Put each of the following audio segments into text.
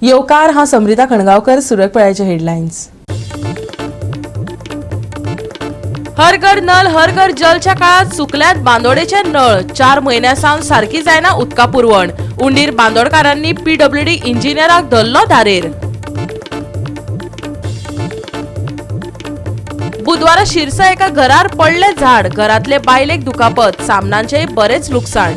येवकार हा समृता खणगावकर, सुरत पळ्याचे हेडलाईन्स। हर घर नल हर घर जलच्या काळात सुकल्यात बांदोडेचे नळ। 4 महिन्यासावन सारखी जायना उदका पुरवण। उंडीर बांदोडकारांनी पीडब्ल्यूडी इंजिनियराक धरलो धारेर। बुधवारा शिरसा एका घरार पडले झाड। घरातले बायलेक दुखापत, सामनांचे बरेच लुकसाण।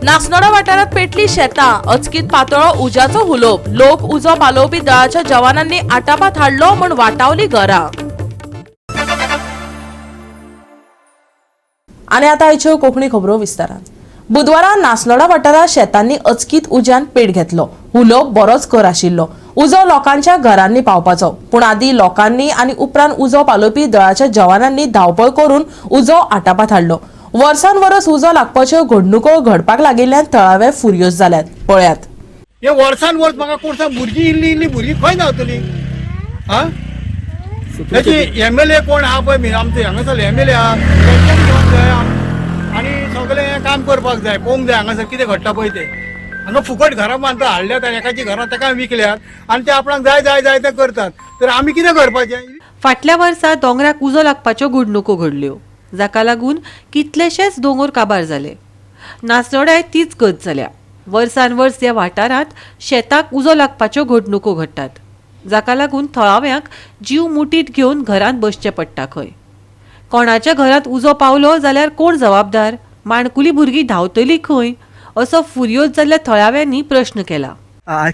नासनोडा वाठारात पेटली शेतां। अचकीत पातळो उज्याचो हुलोप। लोक उजो पालोवपी दळाच्या जवानांनी आटापात हाडलो म्हण वाटावली घरां। आनी आतां आयच्यो कोंकणी खबरो विस्तारान। बुधवारा नासनोडा वाठारात शेतांनी अचकीत उज्यान पेट घेतलो। हुलोप बरोच कर आशिल्लो। उजो लोकांच्या घरांनी पावपाचो, पूण आदी लोकांनी आनी उपरांत उजो पालोवपी दळाच्या जवानांनी धांवपळ करून उजो आटापात हाडलो। वर्सान वरस उजो लागपाच्यो घडणुको घडपाक लागिल्ल्यान थळावे फुर्योज जाल्यात। पळयात। हे वर्सान वर्स म्हाका कोण सांग भुरगीं इल्ली भुरगीं खंय धांवतलीं? हा त्याची MLA कोण आहा पळय आमचे हांगासर MLA आहा, तेंच्यानी घेवन जाय आनी सगळें काम करपाक जाय, पळोवंक जाय हांगासर कितें घडटा पळय तें। हांगा फुकट घरां बांदता हाडल्यात आनी एकाची घरां ताका विकल्यात आनी ते आपणाक जाय जाय जाय ते करतात, तर आमी कितें करपाचें? फाटल्या वर्सा दोंगराक उजो लागपाच्यो घडणुको घडल्यो, जाका लागून कितलेशेच दोंगर काबार जाले। नासनोड्याय तीच गत जाल्या। वर्सान वर्स ह्या वाठारांत शेताक उजो लागपाच्यो घडणुको घडटात, जाका लागून थळाव्यांक जीव मुठीत घेवन घरांत बसचें पडटा खंय। कोणाच्या घरांत उजो पावलो जाल्यार कोण जबाबदार? माणकुली भुरगीं धांवतलीं खंय? असो फुर्योज जाल्ल्या थळाव्यांनी प्रश्न केला।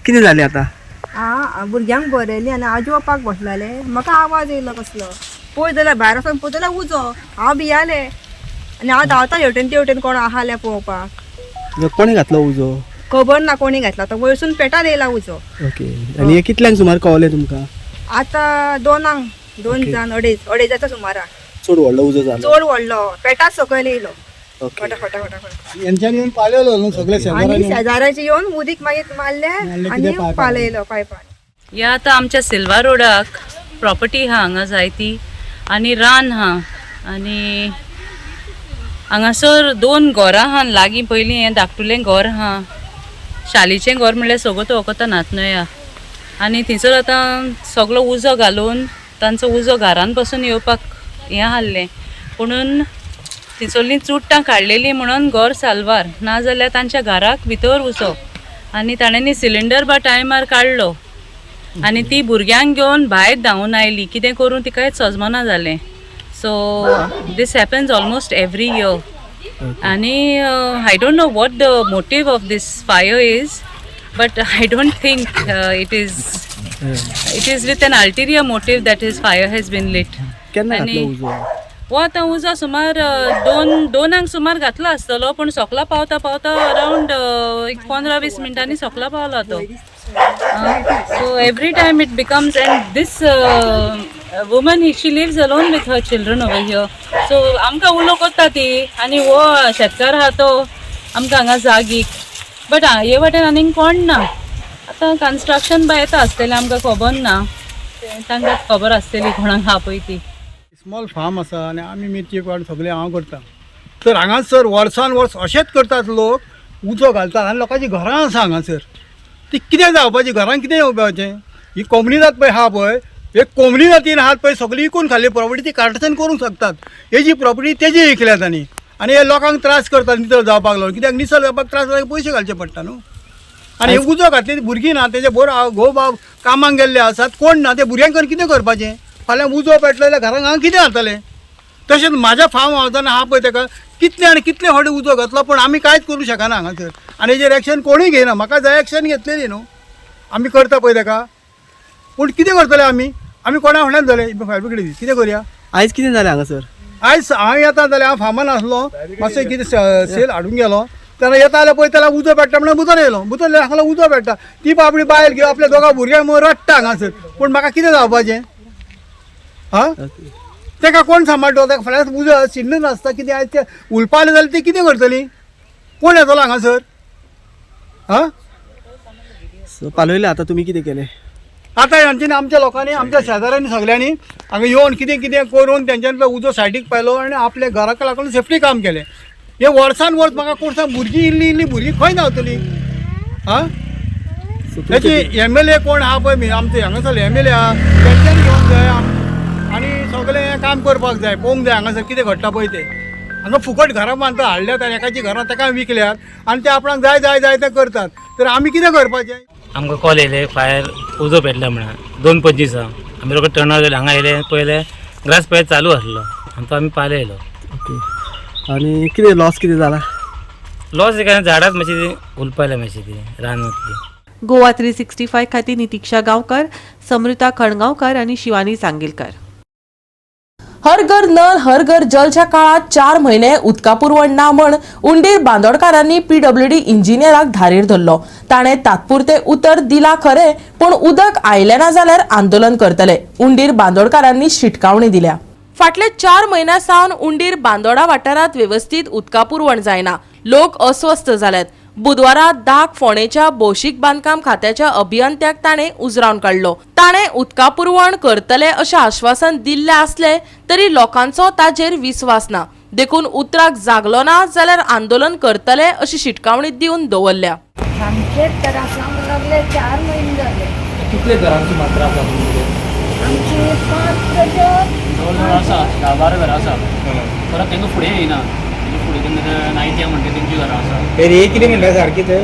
कितें जालें आतां? भुरग्यांक बरयली आनी हांव जेवपाक बसलेले, म्हाका आवाज येयलो कसलो। पळय जाल्यार भायर वचून पळय जाल्यार उजो। हांव भियाले आनी हांव धांवता हेवटेन तेवटेन कोण आहा जाल्यार पळोवपाक। कोणी घातलो उजो? खबर ना कोणी घातला तो, वयरसून पेटान येयला उजो। ओके, आनी हे कितल्यांक सुमार कळलें तुमकां? आतां 2 जाण 2:30 सुमाराक। चड व्हडलो उजो जालो? चड व्हडलो, पेटात सकयल येयलो। ओके, फटाफट यांच्यानी येवन पालयलो न्हू सगळे आनी शेजाऱ्याचे येवन उदीक मागीर मारले आनी पालयलो पायपान। या आतां आमच्या सिल्वा रोडाक प्रॉपर्टी हा हांगा जायती आनी रान हा आनी हांगासर 2 घरां हा लागीं। पयलीं हें धाकटुलें घर हा, शालीचें घर म्हणल्यार सगळो तो वखदां नातनया आनी थंयसर आतां सगळो उजो घालून तांचो उजो घरान पासून येवपाक हें हाडलें, पुणून थंयसरलीं चुडटां काडलेलीं म्हणून घर साल्वार, नाजाल्यार तांच्या घराक भितर उजो आनी ताणेंनी सिलिंडर बा टायमार काडलो आनी ती भुरग्यांक घेवन भायर धांवून आयली। कितें करूं तिकाय सजमना जालें। So this happens almost every year आनी I don't know what the motive of this fire is, but I don't think it is with an ulterior motive that is fire has been lit. केन्ना घातलो उजो? हो आतां उजो सुमार 2 सुमार घातलो आसतलो, पूण सोकला पावता पावता अरावंड 15-20 मिनटांनी सोकला पावला तो। So every time it becomes, and this woman she lives alone with her children over here. So आमकां उलो करता ती आनी वो शेतकार आहा तो आमकां हांगा जागीक, बट हे वाटेन आनीक कोण ना। आतां कन्स्ट्रक्शन बा येता आसतलें आमकां खबर ना, तांकां खबर आसतली कोणाक आहा पळय ती। स्मॉल फार्म आसा आनी आमी मिरची काडून सगळें हांव करता, तर हांगासर वर्सान वर्स अशेंच करतात लोक, उजो घालतात आनी लोकांची घरां आसा हांगासर, ती कितें जावपाची? घरांक कितें येवपाचें? ही कोमणी जात पळय आहा पळय, एक कोमणी जातीन आहात पळय, सगळी विकून खाल्ली प्रॉपर्टी ती कार्टेशन करूंक शकतात। हेजी प्रॉपर्टी तेजी विकल्यात आनी हे लोकांक त्रास करतात नितळ जावपाक लागून। कित्याक निसळ जावपाक त्रास जाल्यार पयशे घालचे पडटा न्हू। आनी हे उजो घातली भुरगीं ना, तेजे घोव बाब कामाक गेल्ले आसात, कोण ना, ते भुरग्यांक कितें करपाचें? फाल्यां उजो पेटलो जाल्यार घरांक हांगा कितें जातलें? तशेंच म्हाज्या फार्म हावजान आहा पळय ताका कितले आनी कितले फावटी उजो घातलो, पूण आमी कांयच करूं शकना हांगासर आनी हेजेर एक्शन कोणूय घेयना। म्हाका जाय एक्शन घेतलेली न्हू, आमी करता पळय ताका, पूण कितें करतले आमी? आमी कोणा फुड्यान जाले फायबिकडे कितें करया? आयज कितें जालें हांगासर? आयज हांव येता जाल्यार हांव फार्मान आसलो, मातशें कितें सेल हाडूंक गेलो, तेन्ना येता जाल्यार पळय त्याला उजो पेट्टा म्हणून भितर येयलो। भितर हांगा उजो पेट्टा, ती बाबडी बायल घेवन आपल्या 2 भुरग्यांक रडटा हांगासर, पूण म्हाका कितें जावपाचें? हा ताका कोण सांबाळटलो? ताका फाल्यां उजो शिल्लक नासता, कितें आयज ते उलपाले जाल्यार ती कितें करतली? कोण येतलो हांगासर? हा सो पालयलें, आतां तुमी कितें केलें? आतां हांच्यानी आमच्या लोकांनी आमच्या शेजाऱ्यांनी सगळ्यांनी हांगा येवन कितें कितें करून तेंच्यांतलो उजो सायडीक पायलो आनी आपल्या घराक लागून सेफ्टी काम केलें। हे वर्सान वर्स म्हाका कोर्सा भुरगीं इल्ली भुरगीं खंय धांवतलीं आं त्याची MLA कोण आहा पळय आमचे हांगासर MLA आहा तेंच्यांनी घेवंक जाय आनी सगळें काम करपाक जाय पळोवंक जाय हांगासर कितें घडटा पळय तें हांगा फुकट घरां बांदतात हाडल्यात आनी एकाची घरां ताका विकल्यात आनी ते आपणाक जाय जाय जाय तें करतात तर आमी कितें करपाचें आमकां कॉल येयले फायर उजो पेटला म्हणून 2:25 आमी रोखडे टर्न गेले हांगा येयले पयले ग्रास पॅच चालू आसलो आनी तो आमी पाले येयलो ओके आणि किती लॉस किती झाला लॉस एक झाडात मातशी ती उलपायला मातशी ती रान वतली गोवा 365 खातीर नितिक्षा गांवकर, समृता खणगांवकर आणि शिवानी सांगेलकर. हर घर नल हर घर जलच्या काळात 4 महिने उदका पुरवण ना म्हण उंडीर बांदोडकारांनी PWD इंजिनियराक धारेर धरलो. ताणे तात्पुरते उतर दिला खरे पण उदक आयले ना जाल्यार आंदोलन करतले. उंडीर बांदोडकारांनी शिटकावणी दिल्या. फाटले 4 महिन्या सावन उंडीर बांदोडा वाठारात व्यवस्थित उदका पुरवण जायना. लोक अस्वस्थ जाल्यात. बुधवारा दाग फोणेच्या भौशीक बांदकाम खात्याच्या अभियंत्याक ताणे उजरावन काढलो. ताणे उदका पुरवण करतले अशें आश्वासन दिल्ले असले तरी लोकांचो ताचेर विश्वास ना. देखून उतराक जागलो ना जाल्यार आंदोलन करतले अशी शिटकावणी दिवन दवरल्या. आमचे त्रासांक लागले 4 महिने झाले. कितले घरांची मात्रा आसा आमची 5 आसा 10-12 घरां आसा परत तांकां फुडें येयना फुडें तेंकां नायत्या म्हणटा तेंची घरां आसा हे कितें म्हणटा सारकी ते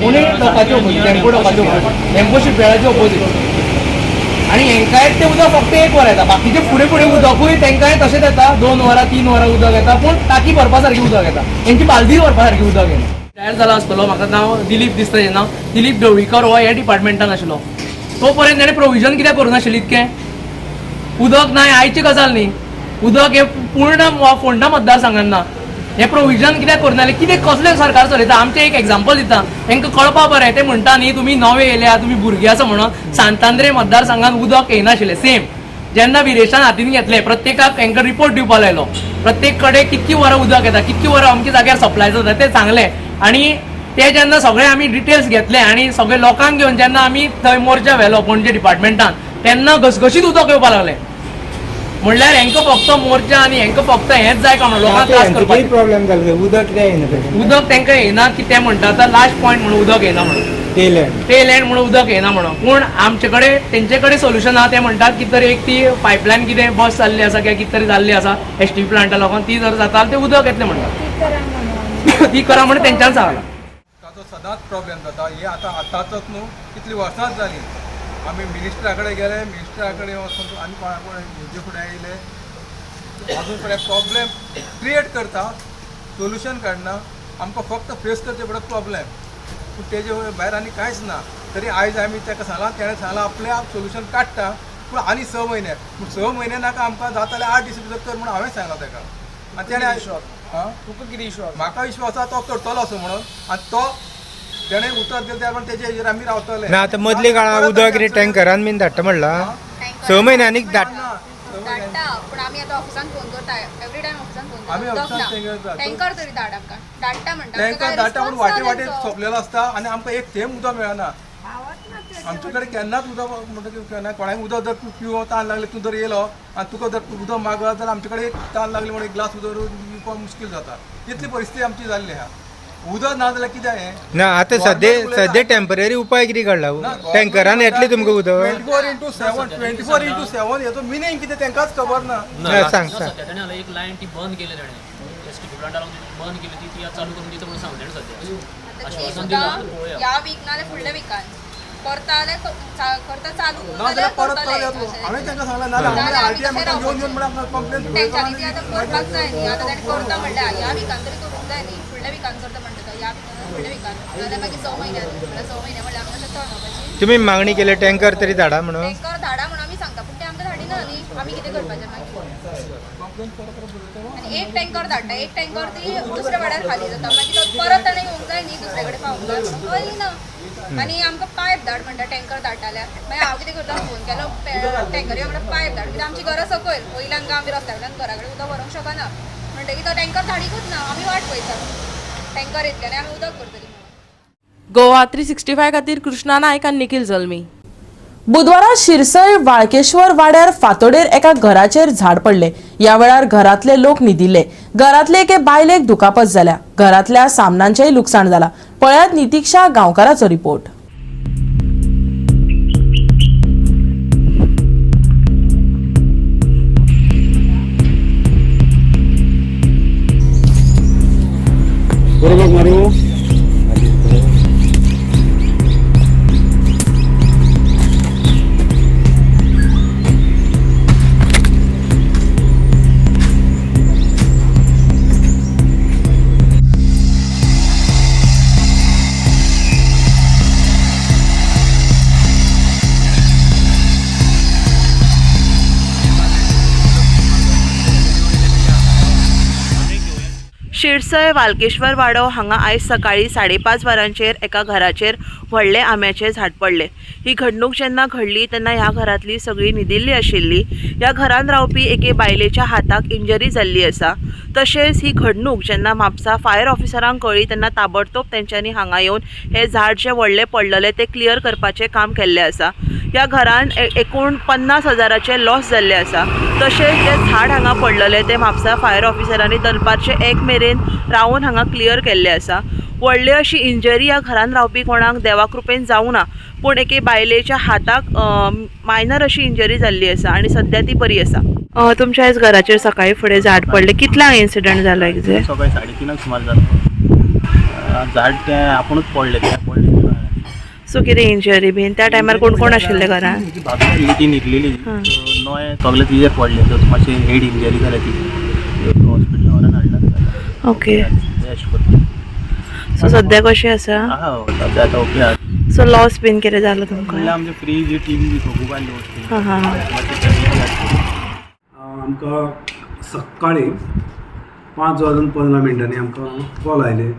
उणे लोकांचे ऑपोजीट टेम्पो लोकांचे ऑपोजीट टेम्पोशीप वेळाचे ऑपोजीट आनी हेंकाय ते उदक फक्त 1 वर येता बाकीचे फुडें फुडें उदकूय तेंकाय तशेंच येता 2 वरां 3 वरां उदक येता पूण टाकी भरपा सारकी उदक येता हेंची बालदी भरपा सारकी उदक येना रिटायर जाला आसतलो म्हाका नांव दिलीप दिसता हें नांव दिलीप ढवळीकर हो ह्या डिपार्टमेंटान आशिल्लो तो पर्यंत ताणें प्रोविजन कित्याक करूनाशिल्लें इतकें उदक ना आयची गजाल न्ही उदक हे पूर्ण फोंडा मतदारसंघात ना हे प्रोविजन कित्याक करनाले कितें कसलें सरकार चलयता आमचें एक एग्जाम्पल दिता तांकां कळपा बरें ते म्हणटा न्ही तुमी नवे येयल्या तुमी भुरगीं आसा म्हणून सांतांद्रे मतदारसंघात उदक येयनाशिल्लें सेम जेन्ना विरेशान हातीन घेतले प्रत्येकाक हांकां रिपोर्ट दिवपा लायलो प्रत्येक कडेन कितकी वरां उदक येता कितकी वरां अमके जाग्यार सप्लाय जाता तें सांगलें आनी ते जेन्ना सगळे आमी डिटेल्स घेतले आनी सगळे लोकांक घेवन जेन्ना आमी थंय मोर्चा व्हेलो पणजे डिपार्टमेंटान तेन्ना घसघशीत उदक येवपा लागलें म्हणल्यार हेंकां फक्त मोर्चा आनी हेंकां फक्त हेंच जाय का म्हणून लोकांक त्रास करपाक प्रॉब्लेम जालो उदक कितें येना उदक तांकां येना की ते म्हणटा आतां लास्ट पॉयंट म्हणून उदक येना म्हणून टेल एंड म्हणून उदक येना म्हणून पूण आमचे कडेन तेंचे कडेन सोल्युशन आहा ते म्हणटात की तरी एक ती पायपलायन कितें बस जाल्ली आसा किंवा कितें तरी जाल्ली आसा STP प्लांटा लोकांक ती जर जाता ते उदक येतलें म्हणटात ती करा म्हणून तेंच्यान सांगलां ताचो सदांच प्रॉब्लेम जाता हे आतांच न्हू कितलीं वर्सांच जालीं आमी मिनिस्टरा कडेन गेले मिनिस्टरा कडेन वचून आनी कोणा हेजे फुडें येयले अजून फुडें प्रॉब्लेम क्रिएट करता सोल्युशन काडना आमकां फक्त फेस करचे पडटा प्रॉब्लेम पूण तेजे भायर आनी कांयच ना तरी आयज आमी ताका सांगलां तेणें सांगलां आपले आप सोल्युशन काडटा पूण आनी 6 म्हयने पूण 6 म्हयने नाका आमकां जाता जाल्यार 8 दीस भितर कर म्हणून हांवें सांगलां ताका आनी तेणें तुका कितें विश्वास म्हाका विश्वास आसा तो करतलो असो म्हणून आनी तो तेणें उतर दिलें त्या तेजे हेजेर आमी रावतले ना आतां मदली काळार उदक कितें टँकरान बीन धाडटा म्हणला 6 म्हयन्यांनी धाडटा पण आम्ही आता ऑफिसान फोन करता एवरी टाइम ऑफिसान फोन आमी करता ऑफिसान टँकर तरी धाडटा म्हणटा टँकर धाडटा पूण वाटे वाटे सोंपलेलो आसता आनी आमकां एक थेंब उदक मेळना आमचे कडेन केन्नाच उदक म्हणटा कोणाक उदक जर तूं पिवो ताण लागले तूं जर येयलो आनी तुका जर उदक मागत जाल्यार आमचे कडेन एक ताण लागली म्हणून एक ग्लास उदक दिवपाक मुश्कील जाता इतली परिस्थिती आमची जाल्ली आहा उदक ना जाल्यार कितें हें ना आतां सद्या टेम्पररी उपाय कितें काडला टँकरान येतलें तुमकां उदक 24/7 हेचो मिनींग कितें तेंकांच खबर ना सांग सद्या एक लायन ती बंद केली ताणें STP प्लांटा बंद केली ती चालू करून दिता म्हणून सांगलें सद्या आश्वासन दिलां या वीक नाल्यार फुडल्या वीकान करता जाल्यार करता चालू ना जाल्यार परत काल येतलो हांवें तांकां सांगलां नाल्यार हांव RTI म्हणटा घेवन येवन म्हणल्यार कंप्लेन तेंच्यांनी ती आतां करपाक जाय न्ही आतां ताणें करता म्हणल्यार ह्या वीकान तरी करूंक जाय न्ही फुडल्या वीकान करता म्हणटा ह्या वीकान फुडल्या वीकान नाल्यार मागीर 6 म्हयने म्हणल्यार 6 म्हयने म्हणल्यार आमकां अशें टर्न तुमी मागणी केली टँकर तरी धाडा म्हणून टँकर धाडा म्हणून आमी सांगता पूण ते आमकां धाडिना न्ही आमी कितें करपाचें मागीर आनी एक टँकर धाडटा एक टँकर ती दुसऱ्या वाड्यार खाली जाता मागीर तो परत ताणें येवंक जाय न्ही दुसरे कडेन पावूंक जाय तो येयना आनी आमकां पायप धाड म्हणटा टँकर धाडटाल्यार मागीर हांव कितें करता फोन केलो टँकर यो म्हणटा पायप धाड कित्याक आमची घरां सकयल वयल्यान आमी रस्त्यावयल्यान घरा कडेन उदक व्हरूंक शकना म्हणटकीर तो टँकर धाडिकूच ना आमी वाट पळयता टँकर येतले आनी आमी उदक करतली गोवा 365 खातीर कृष्णा नायक आनी निखिल जल्मी. बुधवारा शिरसय वाळकेश्वर वाड्यार फातोडेर एका घराचेर झाड पडले. या वेळार घरातले लोक न्हिदिल्ले. घरातले एके बायलेक दुखापत जाल्या. घरातल्या सामनांचेय लुकसाण जाला. पळयात नितीक्षा गांवकाराचो रिपोर्ट. बरोबर मारू शिरसय वाळकेश्वर वाडो हांगा आयज सकाळी 5:30 वरांचेर एका घराचेर व्हडले आंब्याचें झाड पडले. ही घडणूक जेन्ना घडली तेन्ना ह्या घरांतली सगळीं न्हिदिल्लीं आशिल्लीं. ह्या घरांत रावपी एके बायलेच्या हाताक इंजरी जाल्ली आसा. तशेंच ही घडणूक जेन्ना म्हापसा फायर ऑफिसरांक कळ्ळी तेन्ना ताबडतोब तेंच्यांनी हांगा येवन हे झाड जे व्हडलें पडलेलें ते क्लियर करपाचें काम केल्लें आसा. ह्या घरांत एकूण 50,000चे लॉस जाल्ले आसा. तशेंच जे झाड हांगा पडलेलें ते म्हापसा फायर ऑफिसरांनी दनपारचे 1 मेरेन रावन हांगा क्लियर केल्लें आसा. व्हडली अशी इंजरी ह्या घरांत रावपी कोणाक देवा कृपेन जावं ना, पूण एके बायलेच्या हाताक मायनर अशी इंजरी जाल्ली आसा आनी सद्या ती बरी आसा. तुमच्या आयज घराचेर सकाळी फुडें झाड पडलें. कितल्यांक इन्सिडंट जालो एक्झॅक्ट? सकाळी 3:30 सुमार जालो. झाड तें आपुणूच पडलें सो कितें इंजरी बीन त्या टायमार कोण कोण आशिल्ले घरान? भाभी ती न्हिदलेली नोय सगळे तिजेर पडले. तर मातशी हेड इंजरी जाल्या ती हॉस्पिटलांत व्हरून हाडला. ओके. रेस्ट करता. सो सद्या कशें आसा? सद्या आतां ओके आहा. सो लॉस बीन कितें जालो तुमकां? म्हणल्यार आमचे फ्रीज टीवी बी खूब आसली वस्तू. हां हां. आमकां सकाळी 5:15 आमकां कॉल आयले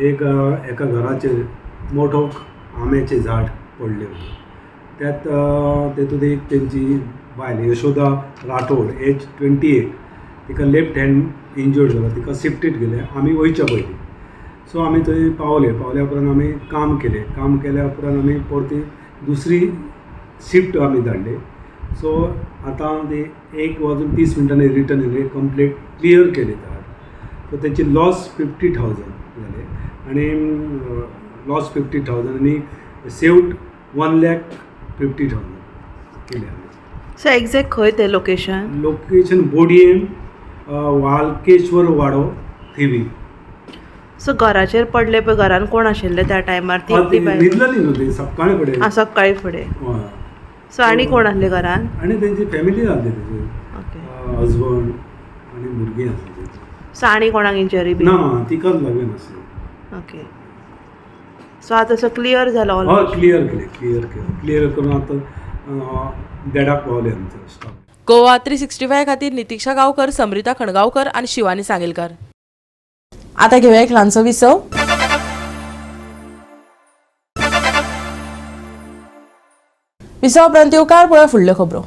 एका घराचेर मोठो आंब्याचें झाड पडलें. तेतूंत एक तेंची बायल यशोदा राठोड एज 28 तिका लेफ्ट हँड इंजर्ड जाला. तिका सेफ्टीत गेले. आमी वयच्या पयलीं सो आमी थंय पावल्या उपरांत आमी काम केल्या उपरांत आमी परती दुसरी शिफ्ट आमी धाडली. सो आतां ते 1:30 रिटर्न येयले. कंप्लीट क्लियर केले झाड. सो तेची लॉस 50,000 जाले आनी लॉस 50,000 आनी सेव्ड 1,50,000 केले आमी. सो एक्झॅक्ट खंय तें लोकेशन? बोडयेम वाळकेश्वर वाडो थिवी. सो घराचेर पडले पळय, घरान कोण आशिल्ले त्या टायमार? न्हिदलेली न्हू ती सकाळी फुडें. सकाळी फुडें. सो आनी कोण आसले घरान? आनी तेंची फॅमिली आसली तेजे ओके. हजबंड आनी भुरगीं आसली. सो आनी कोणाक इंजरी बी? ना तिकाच लागले नासली. ओके. सो आतां सो क्लियर जालो? हय क्लियर करून आतां देडाक पावले आमचे स्टाफ. गोवा 365 खातीर नितीक्षा गांवकर, समृता खणगांवकर आणि शिवानी सांगेलकर. आता घेऊया एक ल्हानसो विसव. विसव उपरांत येवकार पळय फुडल्यो खबरो.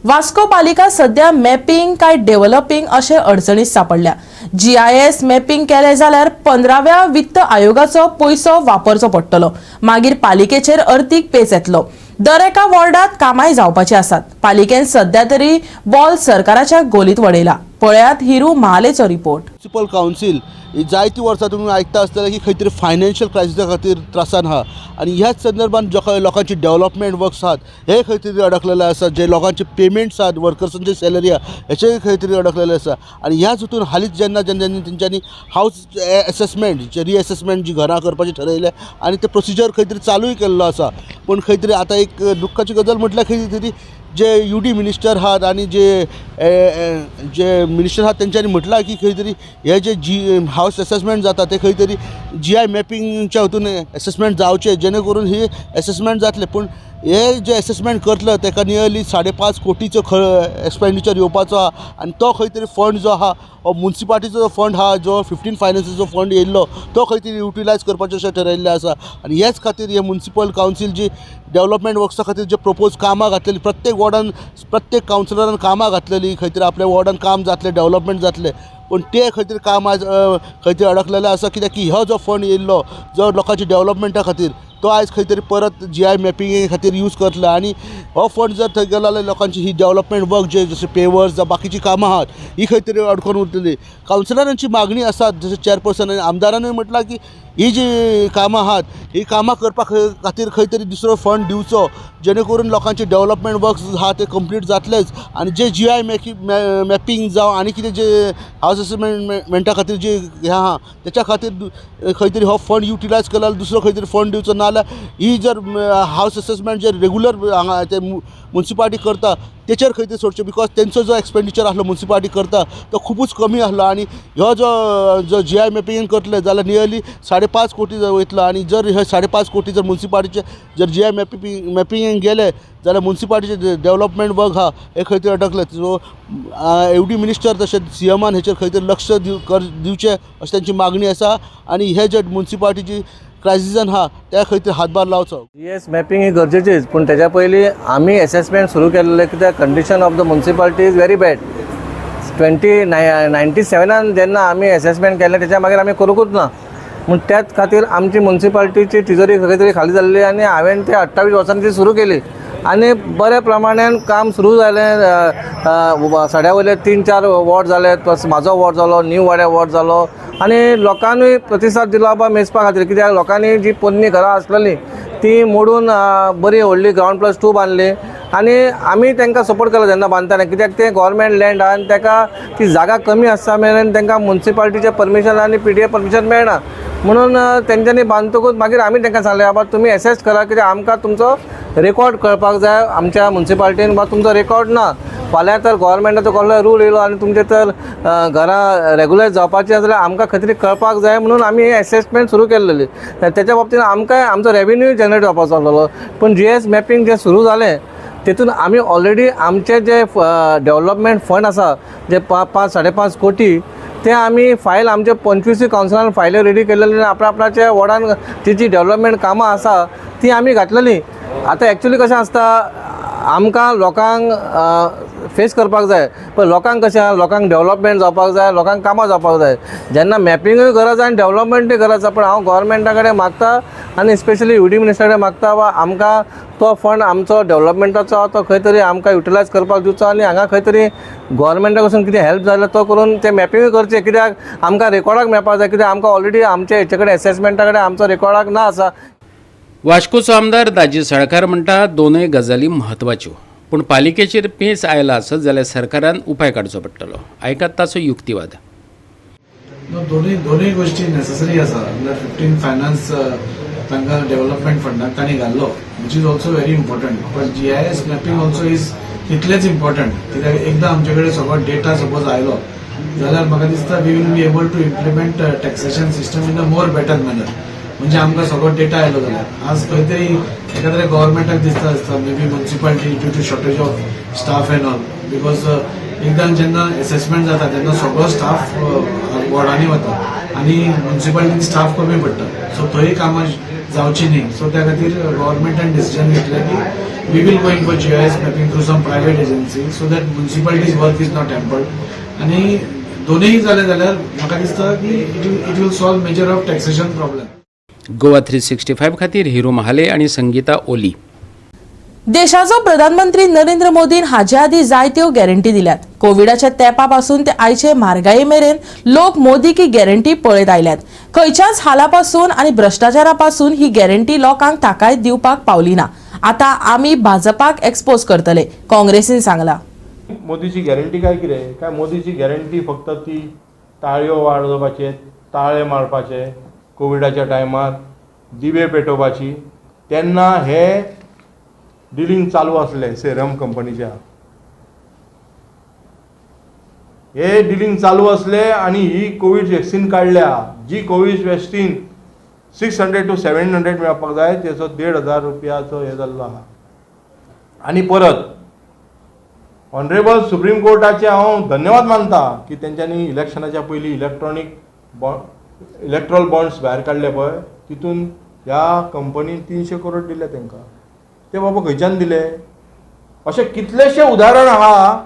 वास्को पालिका सध्या मॅपिंग काय डेव्हलपिंग अशे अडचणीत सापडल्या. GIS मॅपिंग केले जाल्यार 15व्या वित्त आयोगाचो पयसो वापरचो पडटलो. मागीर पालिकेचेर अर्थीक पेच येतलो. दर एका वॉर्डात कामाय जावपाची आसात. पालिकेन सध्या तरी बॉल सरकाराच्या गोलीत वडयला. पळयात हिरू महालेचो रिपोर्ट. म्युनिसिपल कावन्सील जायतीं वर्सां तुमी आयकता आसतलें की खंय तरी फायनान्शियल क्रायसिसा खातीर त्रासान आहा आनी ह्याच संदर्भात लोकांची डेव्हलपमेंट वर्क्स आहात हे खंय तरी अडकलेले आसात. जे लोकांचे पेमेंट्स आहात, वर्कर्सांची सॅलरी आहा हेचेय खंय तरी अडकलेले आसा. आनी ह्याच हितून हालींच जेन्ना तेंच्यांनी हावस एसेसमेंट रिएसेसमेंट जी घरां करपाचें ठरयलें आनी ते प्रोसिजर खंय तरी चालूय केल्लो आसा. पूण खंय तरी आतां एक दुख्खाची गजाल म्हटल्यार खंय तरी जे UD मिनिस्टर आहात आनी जे मिनिस्टर आहात तेंच्यांनी म्हटलां की खंय तरी हे जे हावस एसेसमेंट जाता ते खंय तरी GI मॅपिंगच्या हितून एसेसमेंट जावचे जेणे करून ही एसेसमेंट जातले. पूण हे जे एसेसमेंट करतलो ताका नियरली 5.5 कोटीचो एक्सपेंडिचर येवपाचो आहा आनी तो खंय तरी फंड जो आहा हो म्युनिसिपालिटीचो जो फंड आहा जो 15 फायनान्सीचो फंड येयल्लो तो खंय तरी युटिलायज करपाचें अशें ठरयल्लें आसा. आनी हेच खातीर हे म्युनिसिपल कावन्सील जी डेव्हलपमेंट वर्क्सा खातीर जे प्रपोज कामां घातलेली प्रत्येक वॉर्डान प्रत्येक कावन्सिलरान कामां घातलेली खंय तरी आपल्या वॉर्डान काम जातलें डेव्हलपमेंट जातलें. पूण ते खंय तरी काम आज खंय तरी अडकलेलें आसा कित्याक की हो जो फंड येयल्लो जो लोकांच्या डेव्हलपमेंटा खातीर तो आयज खंय तरी परत GI मॅपिंगे खातीर यूज करतले आनी हो फंड जर थंय गेलो जाल्यार लोकांची ही डेव्हलपमेंट वर्क जे जशे पेवर्स जावं बाकीची कामां आहात ही खंय तरी अडकून उरतली. कावन्सिलरांची मागणी आसा जशें चेअरपर्सन आनी आमदारांनी म्हटलां की ही जी कामां आहात ही कामां करपा खातीर खंय तरी दुसरो फंड दिवचो जेणे करून लोकांचे डेव्हलपमेंट वर्क्स आहा ते कंप्लीट जातलेच आनी जे GI मॅपिंग जावं आनी कितें जे हावस असेसमेंटा खातीर जे हें आहा त्याच्या खातीर खंय तरी हो फंड युटिलायज केलो जाल्यार दुसरो खंय तरी फंड दिवचो नाजाल्यार ही जर हावस असेसमेंट जे रेगुलर हांगा ते म्युन्सिपालिटी करता तेचेर खंय तरी सोडचें बिकॉज तेंचो जो एक्सपेंडिचर आसलो म्युन्सिपालिटी करता तो खूबच कमी आसलो आनी ह्यो जो GI मॅपिंग करतले जाल्यार नियरली 5.5 कोटी वयतलो आनी जर हे 5.5 कोटी जर म्युन्सिपालिटीचे जर GI मॅपिंग गेले जाल्यार म्युन्सिपालिटीचे डेव्हलपमेंट वर्क हा हे खंय तरी अडकले. सो एवढी मिनिस्टर तशें CMान हेचेर खंय तरी लक्ष दिवचें अशी तांची मागणी आसा आनी हे जे म्युन्सिपालिटीची क्रायसिसान हा त्या खंय तरी हातभार लावचो. GS मॅपिंग ही गरजेचीच पूण तेच्या पयलीं आमी असेसमेंट सुरू केल्लें कित्याक condition of the municipality is very bad. 1997 जेन्ना आमी असेसमेंट केलें तेच्या मागीर आमी करूंकूच ना म्हूण त्याच खातीर आमची म्युन्सिपालिटीची तिजोरी खंय तरी खाली जाल्ली आनी हांवें ते 28 वर्सांनी ती सुरू केली आनी बऱ्या प्रमाणान काम सुरू जालें. सड्या वयले 3-4 वॉर्ड जाले प्लस म्हाजो वॉर्ड जालो न्यू वाड्या वॉर्ड जालो आनी लोकांनीय प्रतिसाद दिलो बाबा मेजपा खातीर कित्याक लोकांनी जी पोरणी घरां आसलेलीं ती मोडून बरी व्हडली ground+2 बांदली आनी आमी तांकां सपोर्ट केलो जेन्ना बांदताना कित्याक ते गव्हर्मेंट लँड आहा आनी ताका ती जागा कमी आसता मेरेन तांकां म्युन्सिपालिटीचें परमिशन आनी PDA परमिशन मेळना म्हणून तेंच्यांनी बांदतकूच मागीर आमी तांकां सांगलें बाबा तुमी एसेस करा कित्याक आमकां तुमचो रेकॉर्ड कळपाक जाय आमच्या म्युन्सिपालिटीन बा तुमचो रेकॉर्ड ना फाल्यां तर गव्हर्मेंटाचो कसलो रूल येयलो आनी तुमचे तर घरां रेगुलर जावपाची जाल्यार आमकां खंय तरी कळपाक जाय म्हणून आमी ही असेसमेंट सुरू केल्लेली. तेच्या बाबतींत आमकां आमचो रेवेन्यू जनरेट जावपाक जाल्लो पूण GS मॅपिंग जें सुरू जालें तेतून आमी ऑलरेडी आमचे जे डेव्हलपमेंट फंड आसा जे 5.5 कोटी ते आमी फायल आमचे 25 कावन्सिलान फायली रेडी केल्लेली आपणाच्या वॉर्डान ती जी डेव्हलपमेंट कामां आसा ती आमी घातलेली. आतां एक्चुअली कशें आसता आमकां लोकांक फेस करपाक जाय पण लोकांक कशें आहा लोकांक डेव्हलपमेंट जावपाक जाय लोकांक कामां जावपाक जाय जेन्ना मॅपिंगूय गरज आनी डेव्हलपमेंटूय गरज आसा. पण हांव गव्हर्मेंटा कडेन मागता आनी स्पेशली UD मिनिस्टरा कडेन मागता वा आमकां तो फंड आमचो डेव्हलपमेंटाचो तो खंय तरी आमकां युटिलायज करपाक दिवचो आनी हांगा खंय तरी गव्हर्मेंटा कडसून कितें हेल्प जाल्यार तो करून ते मॅपिंगूय करचें कित्याक आमकां रेकॉर्डाक मेळपाक जाय कित्याक आमकां ऑलरेडी आमचे हेचे कडेन असेसमेंटा कडेन आमचो रेकॉर्डाक ना आसा. वास्कोचो आमदार दाजी सळकार म्हणटा दोनूय गजाली म्हत्वाच्यो पूण पालिकेचेर पेंच आयला आसत जाल्यार सरकारान उपाय काडचो पडटलो. आयकात ताचो युक्तिवाद. दोनूय गोष्टी नेसेसरी आसा. 15 फायनान्स तांकां डेव्हलपमेंट फंडाक तांणी घाल्लो which is also very important but GIS mapping also is तितलेच इम्पॉर्टंट कित्याक एकदां आमचे कडेन सगळो डेटा सपोज आयलो जाल्यार म्हाका दिसता we will be able to implement taxation system in a more better manner. म्हणजे आमकां सगळो डेटा आयलो जाल्यार आज खंय तरी एका तरी गव्हर्मेंटाक दिसता may be municipality due to shortage of staff and all because एकदां जेन्ना असेसमेंट जाता तेन्ना सगळो स्टाफ वॉर्डांनी वता आनी म्युन्सिपालिटीन स्टाफ कमी पडटा सो थंय कामां जावची न्ही. सो त्या खातीर गव्हर्मेंटान डिसिजन घेतलें की we will going for GIS mapping through some private agency so that municipalities work is not hampered आनी दोनूय जालें जाल्यार म्हाका दिसता की it will solve major of taxation problem. Goa 365 खातीर हिरू महाले आणि संगीता ओली. देशाचो प्रधानमंत्री नरेंद्र मोदीन हाचे आदी जायत्यो गॅरंटी दिल्यात. कोविडाच्या तेंपा पासून ते आयचे म्हारगाये मेरेन लोक मोदी की गॅरंटी पळयत आयल्यात. खंयच्याच हाला पासून आनी भ्रष्टाचारा पासून ही गॅरंटी लोकांक ताकायत दिवपाक पावली ना. आता आमी भाजपाक एक्सपोज करतले काँग्रेसीन सांगला. मोदीची गॅरंटी काय कितें काय मोदीची गॅरंटी फक्त ती ताळयो वाजोवपाचे ताळे मारपाचे कोविडाच्या टायमार दिवे पेटोवपाची तेन्ना हे डिलिंग चालू आसले सेरम कंपनीच्या हे डिलिंग चालू असले आणि ही कोविड वॅक्सीन काढल्या जी कोविड वॅक्सीन 600 to 700 मेळपाक जाय तेचो 1,500 रुपयाचो हे जाल्लो आहा. आनी परत ऑनरेबल सुप्रीम कोर्टाचे हांव धन्यवाद मानता की तेंच्यांनी इलेक्शनाच्या पयलीं इलेक्ट्रॉल बॉन्ड्स भायर काडले पळय तितून ह्या कंपनीन 300 करोड दिले तांकां. ते बाबा खंयच्यान दिले. अशे कितलेशे उदाहरण आहा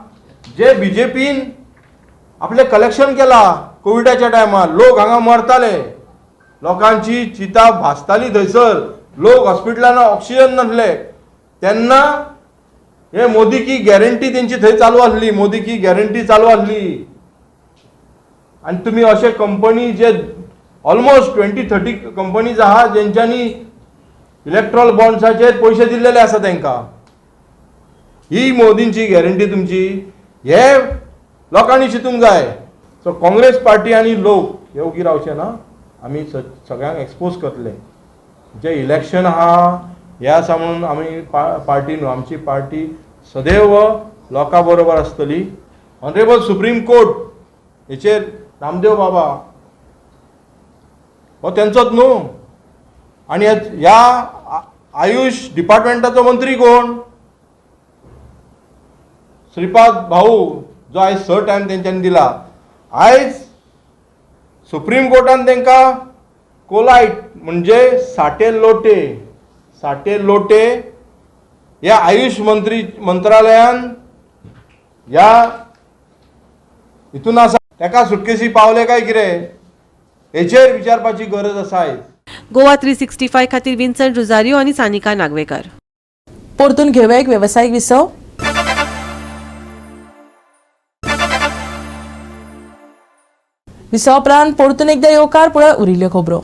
जे BJPन आपले कलेक्शन केला कोविडाच्या टायमार. लोक हांगा मरताले लोकांची चिता भाजताली थंयसर लोक हॉस्पिटलांत ऑक्सिजन नासले तेन्ना हे मोदी की गॅरंटी तेंची थंय चालू आसली, मोदी की गॅरंटी चालू आसली. आनी तुमी अशे कंपनी जे ऑलमोस्ट 20-30 कंपनीज आहा जेंच्यांनी इलेक्ट्रॉल बॉन्ड्साचेर पयशे दिल्लेले आसा तांकां. ही मोदींची गॅरंटी तुमची, हे लोकांनी चिंतूंक जाय. सो काँग्रेस पार्टी आनी लोक हे ओगी रावचे ना, आमी सगळ्यांक एक्सपोज करतले. जे इलेक्शन आहा हे आसा म्हणून आमी पार्टी न्हू, आमची पार्टी सदैव लोकां बरोबर आसतली. Honourable supreme court हेचेर Ramdev Baba हो तेंचोच न्हू. आनी ह्या आयुष डिपार्टमेंटाचो मंत्री कोण? श्रीपाद भाऊ, जो आयज 6 टायम तेंच्यांनी दिला. आयज सुप्रीम कोर्टान तांकां कोलायट म्हणजे साठे लोटे ह्या आयुष मंत्रालयान ह्या हितून आसा ताका सुटकेसी पावले काय कितें हेचेर विचारपाची गरज आसा आयज. गोवा 365 खातीर विन्संट रुजारियो आनी सानिका नागवेकर. परतून घेऊया एक वेवसायीक विसव. विसव उपरांत परतून एकदा येवकार पळय उरिल्ल्यो खबरो.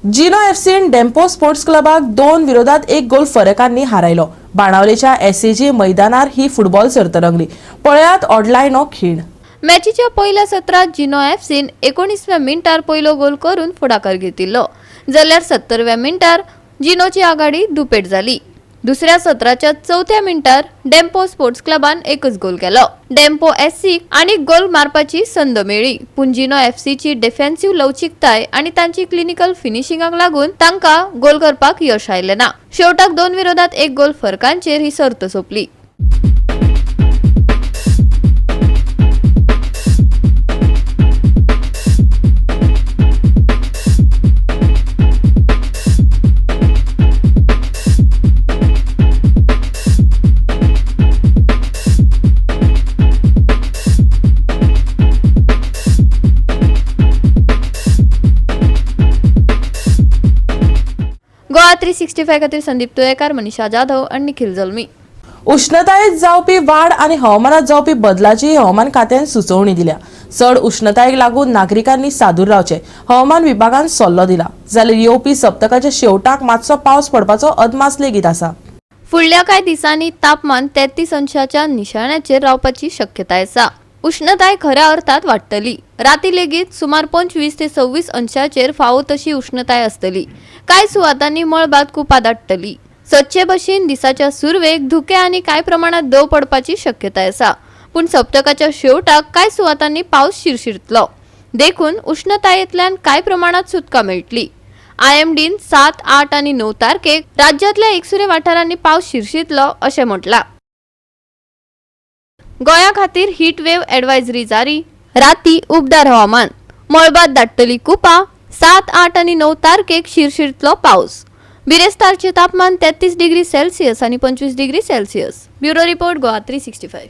जिनो एफसीन डेम्पो स्पोर्ट्स क्लबाक 2-1 गोल फरकांनी हारयलो. बाणावलेच्या एसएजी मैदानार ही फुटबॉल सर्त रंगली. पळयात ऑडलायनो खीण. मॅचीच्या पहिल्या सत्रात जिनो एफसीन 19व्या मिनिटार पयलो गोल करून फुडाकार घेतिल्लो, जाल्यार 70व्या मिनिटार जिनोची आघाडी दुपेट जाली. दुसऱ्या सत्राच्या 4थ्या मिनिटार डेम्पो स्पोर्ट्स क्लबान एकच गोल केलो. डेम्पो एससी आणि गोल मारपाची संद मेळ्ळी, पूण जिनो एफसीची डिफेन्सिव्ह लवचिकताय आणि तांची क्लिनिकल फिनिशिंगाक लागून तांकां गोल करपाक यश आयलें ना. शेवटाक 2-1 गोल फरकांचेर ही सर्त सोंपली. गोवा 365 खातीर संदीप तुयेकार, मनीषा जाधव आणि निखिल जल्मी. उष्णतायेत जावपी वाड आणि हवामानात जावपी बदलाची हवामान खात्यान सुचोवणी दिल्या. चड उष्णतायेक लागून नागरिकांनी सादूर रावचे हवामान विभागान सल्लो दिला. जाल्यार येवपी सप्तकाच्या शेवटाक मातसो पावस पडपाचो अदमास लेगीत आसा. फुडल्या कांय दिसांनी तापमान 33 अंशाच्या निशाण्याचेर रावपाची शक्यताय आसा. उष्णताय खऱ्या अर्थात वाडटली. राती लेगीत सुमार 25 ते 26 अंशाचेर फावो तशी उष्णताय आसतली. कांय सुवातांनी मळबात कुपां दाटतली. सदचे भशेन दिसाच्या सुरवेक धुके आनी कांय प्रमाणात दव पडपाची शक्यताय आसा, पूण सप्तकाच्या शेवटाक कांय सुवातांनी पावस शिरशिरतलो. देखून उष्णतायेंतल्यान कांय प्रमाणात सुटका मेळटली. आयएमडीन 7, 8 आनी 9 तारखेक राज्यातल्या एकसुरे वाठारांनी पावस शिरशिरतलो अशें म्हटलां. गोंया खातीर हीट वेव्ह एडवायझरी जारी. राती उबदार हवामान, मळबात दाटतली कुपां. 7, 8 आनी 9 तारखेक शिरशिरतलो पावस. बिरेस्तारचे तापमान 33 डिग्री सेल्सियस आणि 25 degree Celsius. Bureau report Goa 365.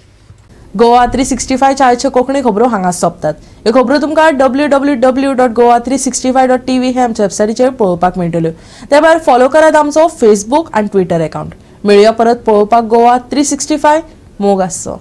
Goa 365 चाळीसच्यो कोंकणी खबरो हांगा सोंपतात. ह्यो खबरो तुमकां www.goa365.tv हे आमच्या वेबसायटीचेर पळोवपाक मेळटल्यो. त्या भायर फॉलो करात आमचो फेसबूक आनी ट्विटर अकाउंट. मेळुया परत पळोवपाक गोवा 365. मोग आसचो.